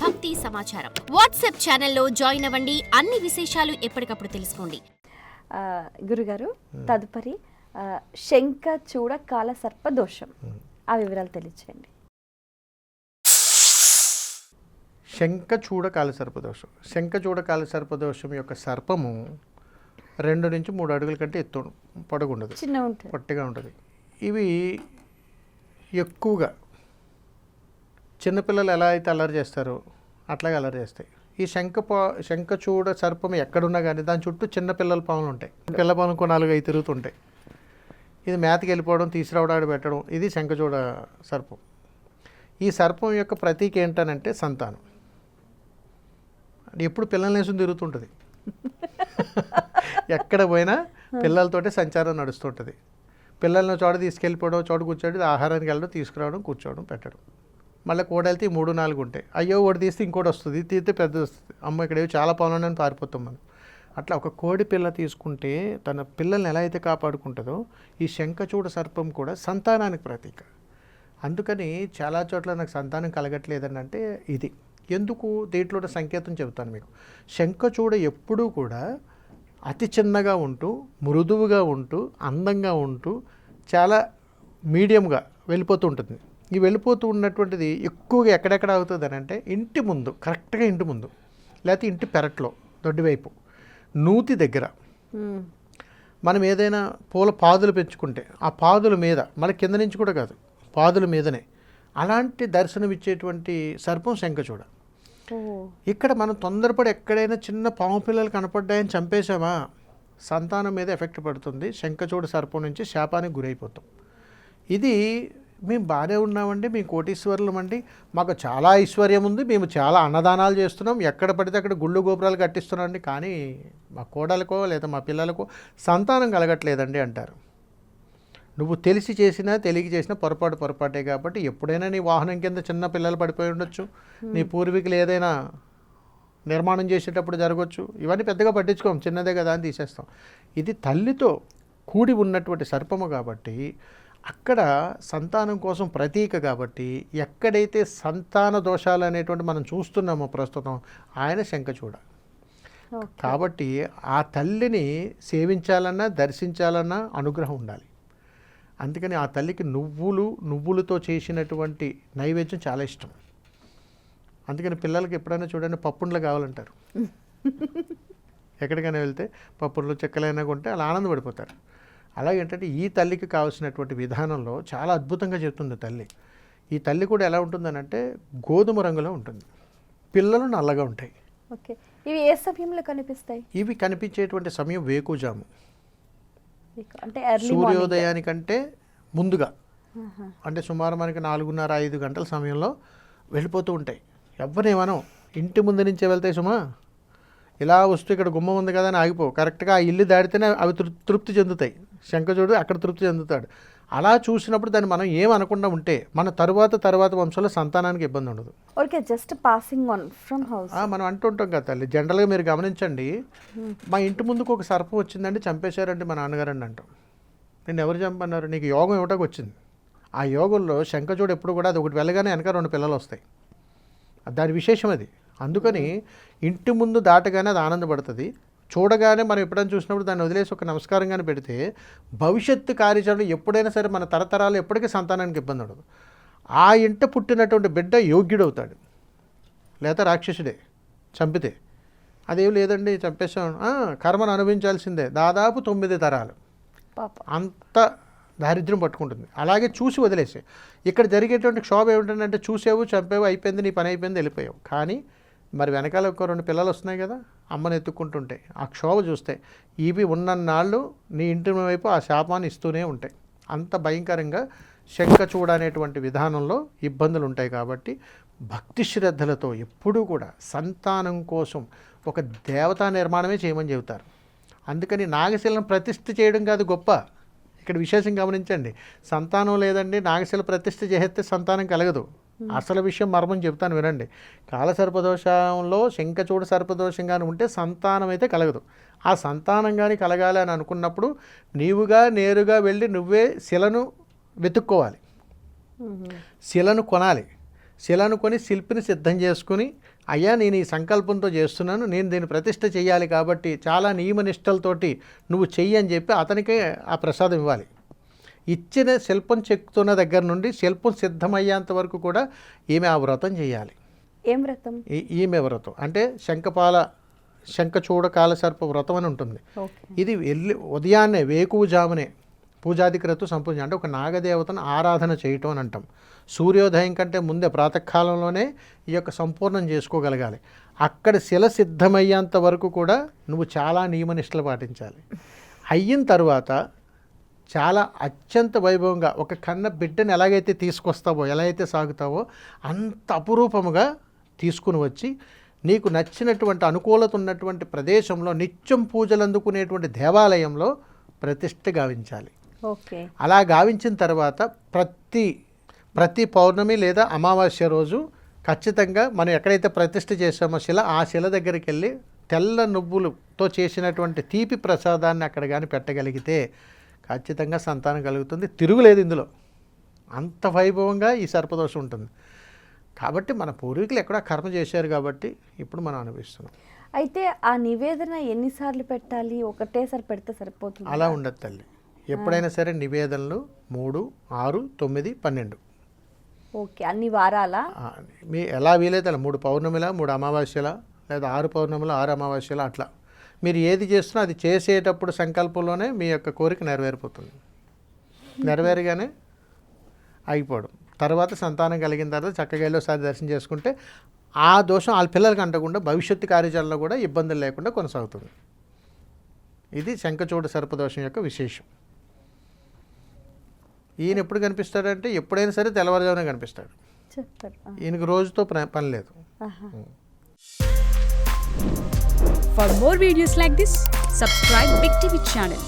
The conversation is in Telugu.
భక్తి సమాచారం వాట్సాప్ ఛానల్లో జాయిన్ అవ్వండి. అన్ని విశేషాలు ఎప్పటికప్పుడు తెలుసుకోండి. గురుగారు, తదుపరి శంఖ చూడ కాల సర్ప దోషం, ఆ వివరాలు తెలియచేయండి. శంఖచూడ కాలసర్పదోషం. శంఖచూడ కాలసర్పదోషం యొక్క సర్పము 2 నుంచి 3 అడుగుల కంటే ఎత్తు పొడగుండదు, పొట్టిగా ఉంటుంది. ఇవి ఎక్కువగా చిన్నపిల్లలు ఎలా అయితే అల్లరి చేస్తారో అట్లాగే అల్లరి చేస్తాయి. ఈ శంఖచూడ సర్పం ఎక్కడున్నా కానీ దాని చుట్టూ చిన్న పిల్లల పాములు ఉంటాయి. పిల్ల పాములు 4-5 తిరుగుతుంటాయి. ఇది మేతకి వెళ్ళిపోవడం, తీసుకురావడం, పెట్టడం, ఇది శంఖచూడ సర్పం. ఈ సర్పం యొక్క ప్రతీక ఏంటనంటే సంతానం. ఎప్పుడు పిల్లల్ని వేసుకుని తిరుగుతుంటుంది. ఎక్కడ పోయినా పిల్లలతోటే సంచారం నడుస్తుంటుంది. పిల్లల్ని చోట తీసుకెళ్ళిపోవడం, చోట కూర్చోడం, ఆహారానికి వెళ్ళడం, తీసుకురావడం, కూర్చోవడం, పెట్టడం. మళ్ళీ కోడలితే 3-4 ఉంటాయి. అయ్యో ఒకటి తీస్తే ఇంకోటి వస్తుంది, తీస్తే పెద్దది వస్తుంది. అమ్మ ఇక్కడ చాలా పనులని పారిపోతాం మనం. అట్లా ఒక కోడి పిల్ల తీసుకుంటే తన పిల్లల్ని ఎలా అయితే కాపాడుకుంటుందో ఈ శంఖచూడ సర్పం కూడా సంతానానికి ప్రతీక. అందుకని చాలా చోట్ల నాకు సంతానం కలగట్లేదని అంటే ఇది ఎందుకు, దీంట్లో సంకేతం చెబుతాను మీకు. శంఖచూడ ఎప్పుడూ కూడా అతి చిన్నగా ఉంటూ, మృదువుగా ఉంటూ, అందంగా ఉంటూ, చాలా మీడియంగా వెళ్ళిపోతూ ఉంటుంది. ఈ వెళ్ళిపోతూ ఉన్నటువంటిది ఎక్కువగా ఎక్కడెక్కడ అవుతుంది అని అంటే ఇంటి ముందు, కరెక్ట్గా ఇంటి ముందు, లేకపోతే ఇంటి పెరట్లో దొడ్డివైపు, నూతి దగ్గర. మనం ఏదైనా పూల పాదులు పెంచుకుంటే ఆ పాదుల మీద, మన కింద నుంచి కూడా కాదు, పాదుల మీదనే అలాంటి దర్శనమిచ్చేటువంటి సర్పం శంఖచూడ. ఇక్కడ మనం తొందరపడి ఎక్కడైనా చిన్న పాము పిల్లలు కనపడ్డాయని చంపేశామా, సంతానం మీద ఎఫెక్ట్ పడుతుంది. శంఖచూడ సర్పం నుంచి శాపానికి గురైపోతాం. ఇది మేము బాగానే ఉన్నామండి, మేము కోటీశ్వరులం అండి, మాకు చాలా ఐశ్వర్యం ఉంది, మేము చాలా అన్నదానాలు చేస్తున్నాం, ఎక్కడ పడితే అక్కడ గుళ్ళు గోపురాలు కట్టిస్తున్నామండి, కానీ మా కోడలకో లేదా మా పిల్లలకో సంతానం కలగట్లేదండి అంటారు. నువ్వు తెలిసి చేసినా తెలియక చేసినా పొరపాటే. కాబట్టి ఎప్పుడైనా నీ వాహనం కింద చిన్న పిల్లలు పడిపోయి ఉండొచ్చు, నీ పూర్వీకులు ఏదైనా నిర్మాణం చేసేటప్పుడు జరగవచ్చు. ఇవన్నీ పెద్దగా పట్టించుకోం, చిన్నదే కదా అని తీసేస్తాం. ఇది తల్లితో కూడి ఉన్నటువంటి సర్పము కాబట్టి అక్కడ సంతానం కోసం ప్రతీక కాబట్టి ఎక్కడైతే సంతాన దోషాలు అనేటువంటి మనం చూస్తున్నామో ప్రస్తుతం, ఆయన శంఖచూడ. కాబట్టి ఆ తల్లిని సేవించాలన్నా దర్శించాలన్నా అనుగ్రహం ఉండాలి. అందుకని ఆ తల్లికి నువ్వులతో చేసినటువంటి నైవేద్యం చాలా ఇష్టం. అందుకని పిల్లలకి ఎప్పుడైనా చూడండి పప్పుండ్లు కావాలంటారు. ఎక్కడికైనా వెళ్తే పప్పుండ్లు చెక్కలైనా కొంటే అలా ఆనందపడిపోతారు. అలాగేంటంటే ఈ తల్లికి కావాల్సినటువంటి విధానంలో చాలా అద్భుతంగా చెప్తుంది తల్లి. ఈ తల్లి కూడా ఎలా ఉంటుందనంటే గోధుమ రంగులో ఉంటుంది, పిల్లలు నల్లగా ఉంటాయి. ఓకే, ఇవి ఏ సమయంలో కనిపిస్తాయి? ఇవి కనిపించేటువంటి సమయం వేకుజాము, అంటే సూర్యోదయానికంటే ముందుగా, అంటే సుమారు మనకి 4:30-5 గంటల సమయంలో వెళ్ళిపోతూ ఉంటాయి. ఎవరేమనం ఇంటి ముందు నుంచే వెళ్తాయి సుమా, ఇలా వస్తూ ఇక్కడ గుమ్మం ఉంది కదా అని ఆగిపోవు, కరెక్ట్గా ఆ ఇల్లు దాడితేనే అవి తృప్తి చెందుతాయి. శంఖచూడు అక్కడ తృప్తి చెందుతాడు. అలా చూసినప్పుడు దాన్ని మనం ఏమనకుండా ఉంటే మన తర్వాత వంశంలో సంతానానికి ఇబ్బంది ఉండదు. Okay, just passing on from house మనం అంటుంటాం కదా తల్లి. జనరల్గా మీరు గమనించండి, మా ఇంటి ముందుకు ఒక సర్పం వచ్చిందండి, చంపేశారండి మా నాన్నగారండి అంటాం. నేను ఎవరు చంపన్నారు? నీకు యోగం ఇవ్వటానికి వచ్చింది. ఆ యోగంలో శంఖచూడు ఎప్పుడు కూడా అది ఒకటి వెళ్ళగానే వెనక 2 పిల్లలు వస్తాయి. దాని విశేషం అది. అందుకని ఇంటి ముందు దాటగానే అది ఆనందపడుతుంది. చూడగానే మనం ఎప్పుడైనా చూసినప్పుడు దాన్ని వదిలేసి ఒక నమస్కారంగానే పెడితే భవిష్యత్తు కార్యాచరణ ఎప్పుడైనా సరే మన తరతరాలు ఎప్పటికీ సంతానానికి ఇబ్బంది ఉండదు. ఆ ఇంట పుట్టినటువంటి బిడ్డ యోగ్యుడవుతాడు, లేదా రాక్షసుడే చంపితే. అదేం లేదండి చంపేసాం, కర్మను అనుభవించాల్సిందే. దాదాపు 9 తరాలు అంత దారిద్ర్యం పట్టుకుంటుంది. అలాగే చూసి వదిలేసే. ఇక్కడ జరిగేటువంటి క్షోభ ఏమిటంటే చూసేవు, చంపేవు, అయిపోయింది, నీ పని అయిపోయింది, వెళ్ళిపోయావు. కానీ మరి వెనకాల ఒక 2 పిల్లలు వస్తున్నాయి కదా, అమ్మని ఎత్తుక్కుంటుంటే ఆ క్షోభ చూస్తే ఇవి ఉన్నన్నాళ్ళు నీ ఇంటి వైపు ఆ శాపాన్ని ఇస్తూనే ఉంటాయి. అంత భయంకరంగా శంఖచూడ అనేటువంటి విధానంలో ఇబ్బందులు ఉంటాయి. కాబట్టి భక్తి శ్రద్ధలతో ఎప్పుడూ కూడా సంతానం కోసం ఒక దేవతా నిర్మాణమే చేయమని చెబుతారు. అందుకని నాగశిలను ప్రతిష్ఠ చేయడం కాదు గొప్ప. ఇక్కడ విశేషం గమనించండి, సంతానం లేదండి నాగశిల ప్రతిష్ఠ చేస్తే సంతానం కలగదు. అసలు విషయం మర్మం చెప్తాను వినండి. కాలసర్పదోషంలో శంఖచూడ సర్పదోషంగానే ఉంటే సంతానం అయితే కలగదు. ఆ సంతానం కానీ కలగాలి అని అనుకున్నప్పుడు నీవుగా నేరుగా వెళ్ళి నువ్వే శిలను వెతుక్కోవాలి, శిలను కొనాలి. శిలను కొని శిల్పిని సిద్ధం చేసుకుని, అయ్యా నేను ఈ సంకల్పంతో చేస్తున్నాను, నేను దీన్ని ప్రతిష్ఠ చేయాలి కాబట్టి చాలా నియమనిష్టలతోటి నువ్వు చెయ్యి అని చెప్పి అతనికే ఆ ప్రసాదం ఇవ్వాలి. ఇచ్చిన శిల్పం చెక్కుతున్న దగ్గర నుండి శిల్పం సిద్ధమయ్యేంత వరకు కూడా ఈమె ఆ వ్రతం చేయాలి. ఏం వ్రతం? ఈమె వ్రతం అంటే శంఖచూడ కాలసర్ప వ్రతం అని ఉంటుంది. ఓకే. ఇది ఉదయాన్నే వేకువజామునే పూజాధిక్రతు సంపూర్ణ అంటే ఒక నాగదేవతను ఆరాధన చేయటం అని అంటాం. సూర్యోదయం కంటే ముందే ప్రాతకాలంలోనే ఈ యొక్క సంపూర్ణం చేసుకోగలగాలి. అక్కడ శిల సిద్ధమయ్యేంత వరకు కూడా నువ్వు చాలా నియమనిష్టలు పాటించాలి. అయిన తర్వాత చాలా అత్యంత వైభవంగా ఒక కన్న బిడ్డను ఎలాగైతే తీసుకొస్తావో, ఎలా అయితే సాగుతావో అంత అపురూపముగా తీసుకుని వచ్చి నీకు నచ్చినటువంటి అనుకూలత ఉన్నటువంటి ప్రదేశంలో నిత్యం పూజలు అందుకునేటువంటి దేవాలయంలో ప్రతిష్ఠ గావించాలి. ఓకే. అలా గావించిన తర్వాత ప్రతి పౌర్ణమి లేదా అమావాస్య రోజు ఖచ్చితంగా మనం ఎక్కడైతే ప్రతిష్ఠ చేసామో శిల, ఆ శిల దగ్గరికి వెళ్ళి తెల్ల నువ్వులతో చేసినటువంటి తీపి ప్రసాదాన్ని అక్కడ కానీ పెట్టగలిగితే ఖచ్చితంగా సంతానం కలుగుతుంది. తిరుగులేదు ఇందులో. అంత వైభవంగా ఈ సర్పదోషం ఉంటుంది. కాబట్టి మన పూర్వీకులు ఎక్కడో కర్మ చేశారు కాబట్టి ఇప్పుడు మనం అనుభవిస్తున్నాం. అయితే ఆ నివేదన ఎన్నిసార్లు పెట్టాలి? ఒకటేసారి పెడితే సరిపోతుంది? అలా ఉండదు తల్లి. ఎప్పుడైనా సరే నివేదనలు 3, 6, 9, 12. ఓకే. అన్ని వారాలా? మీ ఎలా వీలైతే అలా 3 పౌర్ణమిలా, 3 అమావాస్యలా, లేదా 6 పౌర్ణమిలా, 6 అమావాస్యలా, అట్లా మీరు ఏది చేస్తున్నా అది చేసేటప్పుడు సంకల్పంలోనే మీ యొక్క కోరిక నెరవేరిపోతుంది. నెరవేరగానే ఆగిపోవడం. తర్వాత సంతానం కలిగిన తర్వాత చక్కగా వెళ్ళోసారి దర్శనం చేసుకుంటే ఆ దోషం వాళ్ళ పిల్లలకి అంటకుండా భవిష్యత్తు కార్యాచరణలో కూడా ఇబ్బందులు లేకుండా కొనసాగుతుంది. ఇది శంఖచూడ సర్పదోషం యొక్క విశేషం. ఈయన ఎప్పుడు కనిపిస్తాడంటే ఎప్పుడైనా సరే తెల్లవారుజామునే కనిపిస్తాడు. చెప్తారు. ఈయనకు రోజుతో పని లేదు. For more videos like this, subscribe Big TV channel.